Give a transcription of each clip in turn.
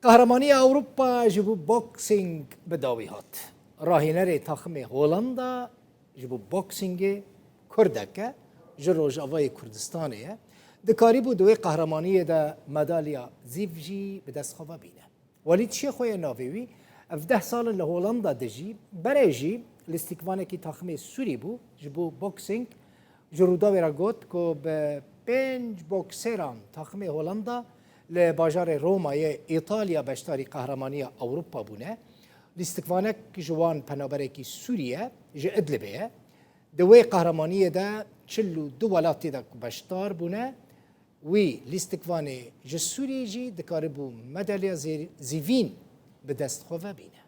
قهرمانی اوروبا جبو بوکسینگ بداوی هات راهنر تاخم هولندا جبو بوکسینگ کردکه جروج آوای کردستانیه دکاری بود دوی قهرمانی دا مدالیا زیفجی به دست خواه بینه ولی چی خوی ناویوی اف 10 سال لهولندا دجی برایجی لاستیکوانه کی تاخم سوری بو جبو بوکسینگ جرودا ورا گوت کو به 5 بوکسران تاخم هولندا لباجار رومای ایتالیا بشتاری قهرمانی اوروبا بونه لاستیکوانه کی جوان پنابرکی سوریه جه ادلبه دوی قهرمانی دا چلو دو ولاتی دا بشتار بونه وی لاستیکوانه جه سوری جی دکاره بو مدالیا زیوین به دست خواه بینه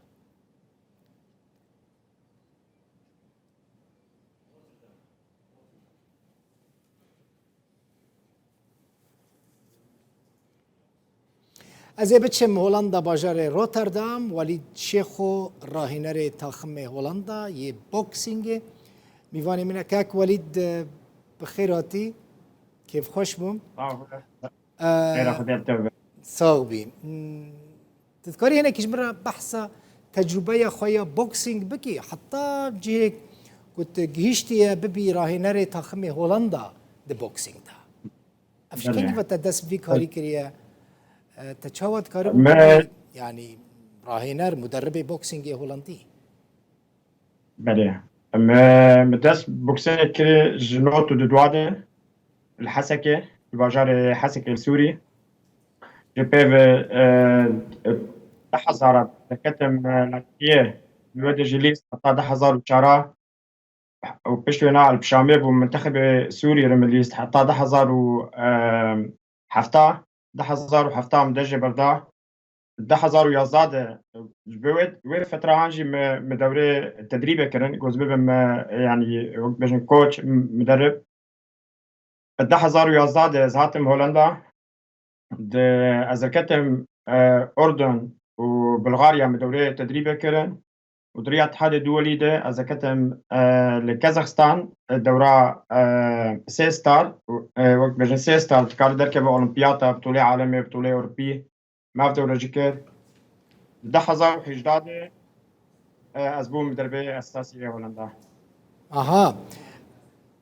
از بچم هولندا باجار روتردام ولی شیخو راهنر تاخم هولندا یه بوکسینگ میوانی منه که ولید بخیراتی کیف خوش بوم صاحبی تذكري هنا كيش مرة بحثة تجربة خويا بوكسينج بكي حتى جيك كنت جهشتي ببي راهنري تاخمي هولندا دي بوكسينج دا افشكين كيف تدس بيك هاري كريا تشاوت كارب يعني راهنر مدرب بوكسينج هولندي بله مدرس بوكسينج كري جنوتو دودوادي الحسكة الباجار حسكة السوري جبيف دحزار كتم لكيه الواد جليس حتى دحزار وشارع وبشوينا البشامي بمنتخب سوري رمليست حتى دحزار وحفتا دحزار وحفتا مدجي بردا دحزار ويازاد جبوت وفترة هانجي مدوري تدريبه كرن جوز بيبم يعني بجن كوتش مدرب دحزار ويازاد زهاتم هولندا از كتم أردن وبلغاريا مدورية تدريبه كرن ودورية اتحاد دولي ده از كتم لكازاخستان دورة سي ستار وقت بجن سي ستار تكار دركب أولمبياتا بطولة عالمية بطولة أوروبية ما في دورة جيكر ده حزار وحجداد از بوم مدربة أساسية هولندا اها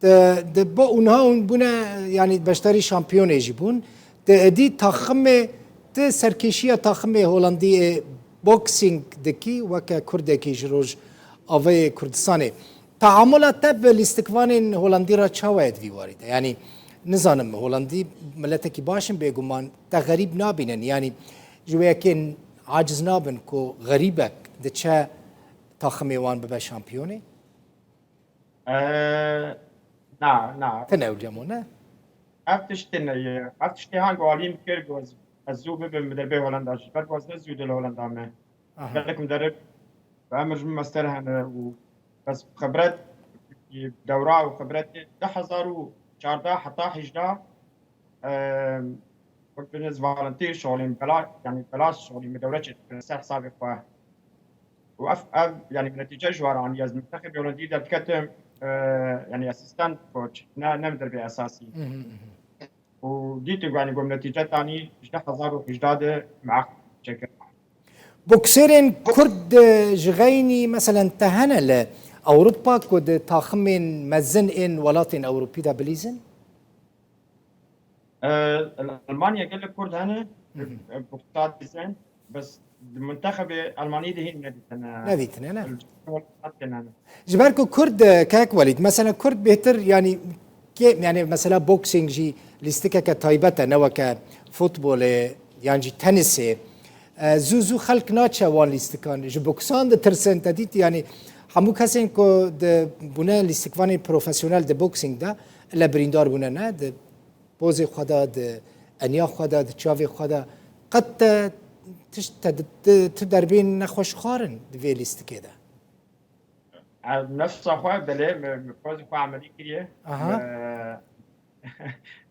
ده با اونها بونه يعني بشتري شامبيون يجيبون دي تاخم ت سرکشی تاخم هولندی بوکسینگ دکی وک کردکی جروج آوای کردستانه تعاملات تب الاستقوان هولندی را چاوید وی وارده یعنی نزانم هولندی ملتکی باشن بگمان تا غریب نابینن یعنی جویا که عاجز نابن کو غریبک ده چه تاخم وان ببه شامپیونه نه تناول جمونه افتشتی هنگو علیم کرد و از زو ببین مدربه هولندا شد بعد واسه زود هولندا مه بعدك مدرب فامر مستر هنا بس خبرات دورة وخبرات 2014 حتى 11 وقت بالنسبة فالنتير شغلين بلا يعني بلاش شغلين مدورتش في حسابي خواه وأف يعني بنتيجة جوار عن ياز المنتخب الهولندي ده بكتم يعني اسيستنت كوتش نمدرب اساسي وديت يعني قوم نتيجة ثاني 2011 مع شكل بوكسيرين كرد جغيني مثلا تهنا لأوروبا كود تاخمين مزن إن ولاتين أوروبي دا بليزن؟ ألمانيا قال لك كرد هنا بوكسات بيزن بس المنتخب الألماني ده هي ناديتنا جبالكو كرد كاك وليد مثلا كرد بيهتر يعني يعني مثلا بوكسينج جي ليستيكا كتايبتا نوا كفوتبول يعني جي تنسي زوزو خلق ناتشا وان ليستيكان جي بوكسان ده ترسن تديت يعني همو كسين كو ده بنا ليستيكواني بروفيسيونال ده بوكسينج ده الا بريندار بنا نه ده بوزي خدا ده انيا خدا ده تشافي خدا قد تدربين نخوش خارن ده ليستيكي ده نفس أخوة بلي بوزي خوا عملي كريه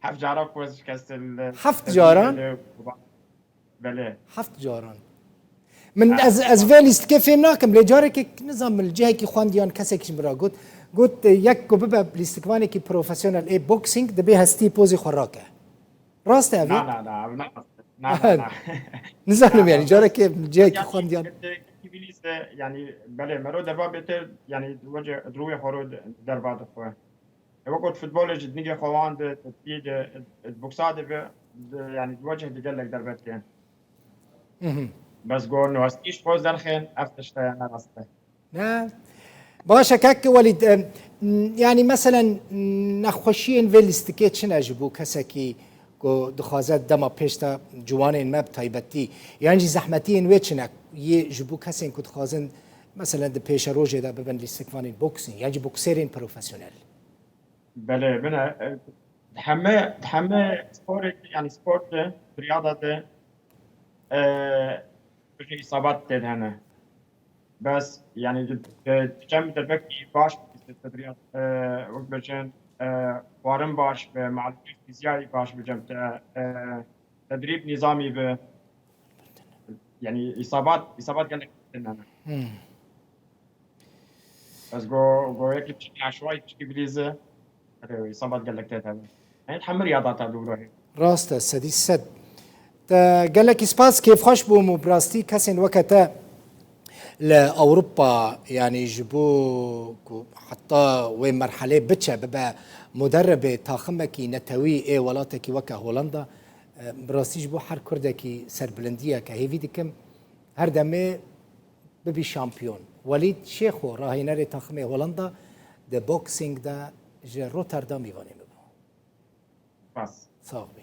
حفت جاران كوز كاستل حفت جاران بله حفت جاران من از ویلیست که فهم ناکم لجاره که نظام الجهه که خواندیان کسی که مرا گفت یک کو ببه لیستکوانی که پروفسیونال ای بوکسینگ دبی هستی پوزی خوراکه راسته اوی؟ نه نزانم يعني جارك جاي يعني خوانديان انجليز يعني بله مرو دربا بيتر يعني وجه دروي خورو دربا دخوه وقت فوتبول جدني خوان ده تبتيد البوكسات يعني وجه دجلك دربت يعني بس قول نوستيش فوز درخين افتش انا راسته نه باشا كاك وليد يعني مثلا نخوشين في الاستيكيتشن اجبو كسكي کو دخوازت دما پیشتا جوانین مب تایبتی یعنی زحمتین ویچنک یه جبو کسین که دخوازن مثلا ده پیش روزه ده ببن لیستکوانین بوکسینگ یعنی بوکسرین پروفیسیونل بله بنا تحمى سبورت يعني سبورت رياضة بجي إصابات هنا بس يعني تجمع دربكي باش في التدريب وقت بجن وارن باش مع الفيزيائي باش بجمع تدريب نظامي يعني إصابات قال لك هنا بس جو هيك بشكل عشوائي بشكل بليزة إصابات قال لك هذا يعني تحمل رياضات هذول راسته سدی صد تا قال لك سباس كيف خوش بو مبراستي كسين وقتا لأوروبا يعني يجيبوا حتى وين مرحلة بتشا ببا مدرب تاخمكي نتوي اي ولاتكي وكا هولندا براستي يجيبوا حر كردكي سربلندية كهيفي ديكم هر دمي ببي شامبيون وليد شيخو راهيناري تاخمي هولندا ده بوكسينج ده جي روتردام يواني مبو بس صاحبي